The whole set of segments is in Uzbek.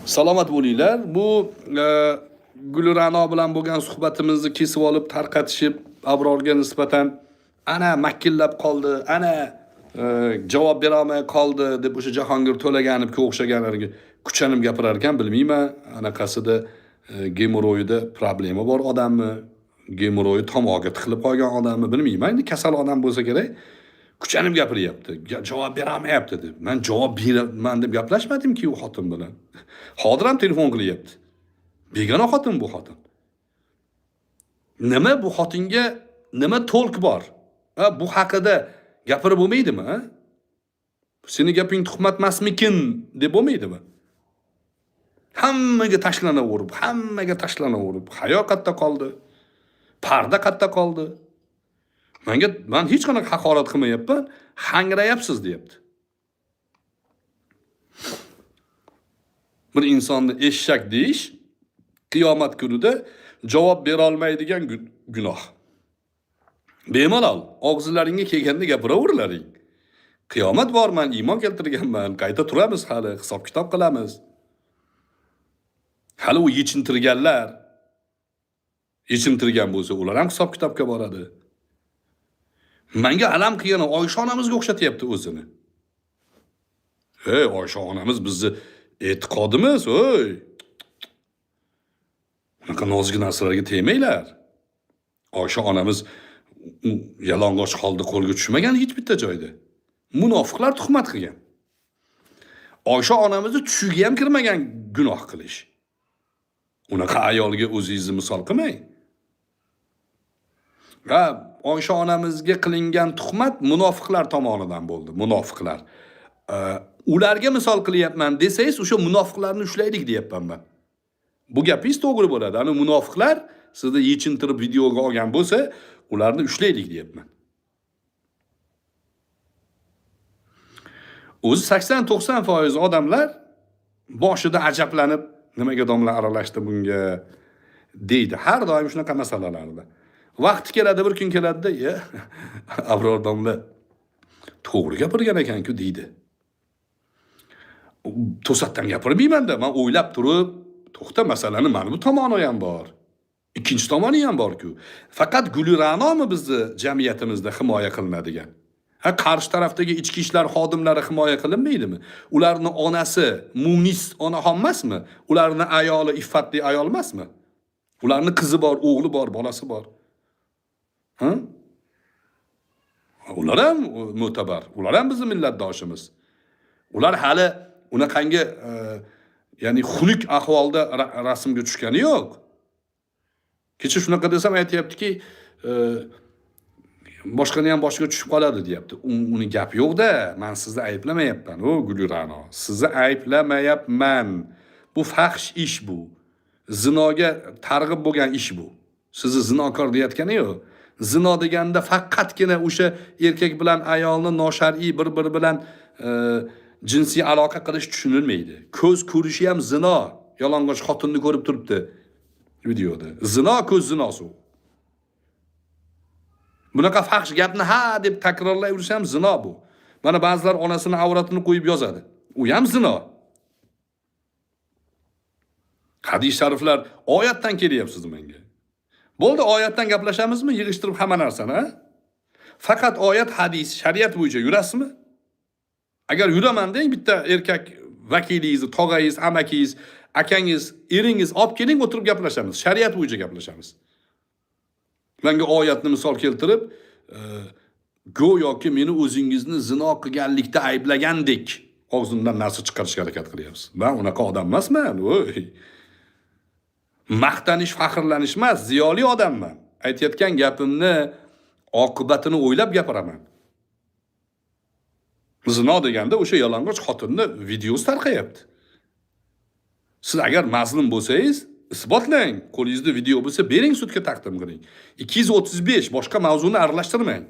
Salomat bo'linglar. Bu Gulrano bilan bo'lgan suhbatimizni kesib olib, tarqatishib, Abrorga nisbatan ana makillab qoldi, ana javob bera olmay qoldi deb o'sha Jahongir To'laganovga o'xshaganlarga kuchanib gapirar ekan, bilmayman. Anaqasida gemoroyida problema bor odammi, gemoroyi tomog'iga tiqilib qolgan odammi, bilmayman. Endi kasal odam bo'lsa kerak. Kuchanib gapiryapti. Javob bera olmayapti deb. Men javob beraman deb gaplashmadim-ki u xotin bilan. Hozir ham telefon qilyapti. Begona xotin bu xotin. Nima bu xotinga nima to'lq bor? Bu haqida gapirib bo'lmaydimi, ha? Seni gaping tuhmat emasmikin deb bo'lmaydimi? Hammaga tashlanaverib, hayo qayerda qoldi? Parda qayerda qoldi? Men hech qanaqa haqorat qilmayapman, hangrayapsiz deyapti. Bir insonni eshak deyish qiyomat kunida javob bera olmaydigan gunoh. Bemalol og'zlaringga kelganda gapiraverlaring. Qiyomat bor, men iymon keltirganman, qayta turamiz hali, hisob kitob qilamiz. Hali u yechintirgan bo'lsa, ular ham hisob kitobga boradi. Menga alam qilgan Oysha onamizga o'xshatyapti o'zini. Oysha onamiz bizni e'tiqodimiz, unaqa nozik narsalarga tegmanglar. Oysha onamiz yalang'och holda qo'lga tushmagan hech bitta joyda. Munofiqlar tuhmat qilgan. Oysha onamizni tushiga ham kirmagan gunoh qilish. Unaqa ayolga o'zingizni misol qilmang. Va Oysha onamizga qilingan tuhmat munofiqlar tomonidan bo'ldi, munofiqlar. Ularga misol qilyapman desangiz, o'sha munofiqlarni ushlaylik deyapman men. Bu gapingiz to'g'ri bo'ladi. Ana munofiqlar sizni yechintirib videoga olgan bo'lsa, ularni ushlaylik deyapman. O'zi 80-90% odamlar boshida ajablanib, nimaga domla aralashdi bunga deydi. Har doim shunaqa masalalarda. Vaqti keladi, bir kun keladi-da, Abror domla to'g'ri gapirgan ekan-ku deydi. To'satdan gapirmayman-da, men o'ylab turib, to'xta, masalani mana bu tomoni ham bor. Ikkinchi tomoni ham bor-ku. Faqat Gulranomi bizni jamiyatimizda himoya qilinadigan? Qarshi tarafdagi ichki ishlar xodimlari himoya qilinmaydimi? Ularni onasi munis onaxon emasmi? Ularni ayoli iffatli ayol emasmi? Ularni qizi bor, o'g'li bor, bolasi bor. Ular ham mo'tabar, ular ham bizning millatdoshimiz. Ular hali unaqangi ya'ni xunuk ahvolda rasmga tushgani yo'q. Kecha shunaqa desam aytayaptiki, boshqani ham boshiga tushib qoladi deyapti. Uni gap yo'q-da, men sizni ayblamayapman, Gulrano. Sizni ayblamayapman. Bu fahsh ish bu. Zinoga targ'ib bo'lgan ish bu. Sizni zinokor deyotgani yo'q. Zino deganda faqatgina o'sha erkak bilan ayolni noshar'iy bir-biri bilan jinsiy aloqa qilish tushunilmaydi. Ko'z ko'rishi ham zino. Yalang'och xotinni ko'rib turibdi videoda. Zino ko'z zinosi. Bunaqa fahsh gapni ha deb takrorlayversa ham zino bu. Mana ba'zilar onasining avratini qo'yib yozadi. U ham zino. Hadis shariflar oyatdan kelyapsiz menga. Bo'ldi, oyatdan gaplashamizmi? Yig'ishtirib hamma narsani, ha? Faqat oyat, hadis, shariat bo'yicha yurasizmi? Agar yuraman deng, bitta erkak vakilingiz, tog'angiz, amakingiz, akangiz, eringiz olib keling, o'tirib gaplashamiz. Shariat bo'yicha gaplashamiz. Menga oyatni misol keltirib, go'yoki meni o'zingizni zino qilganlikda ayblagandek og'zimdan narsa chiqarishga harakat qilyapsiz. Men unaqa odam emasman, maqtanish, faxrlanish emas, ziyoli odamman. Aytayotgan gapimni oqibatini o'ylab gapiraman. Zino deganda o'sha yalang'och xotinni videosi tarqayapti. Siz agar mazlum bo'lsangiz, isbotlang. Qo'lingizda video bo'lsa, bering, sudga taqdim qiling. 235 boshqa mavzuni aralashtirmang.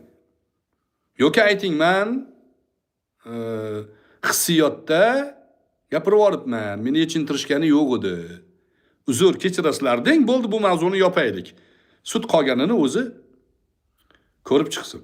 Yoki ayting, men hissiyotda gapirib olibman, meni yechintirishgani yo'q edi. Uzr, kechirasizlar deng, bo'ldi, bu mavzuni yopaylik. Sud qolganini o'zi ko'rib chiqsin.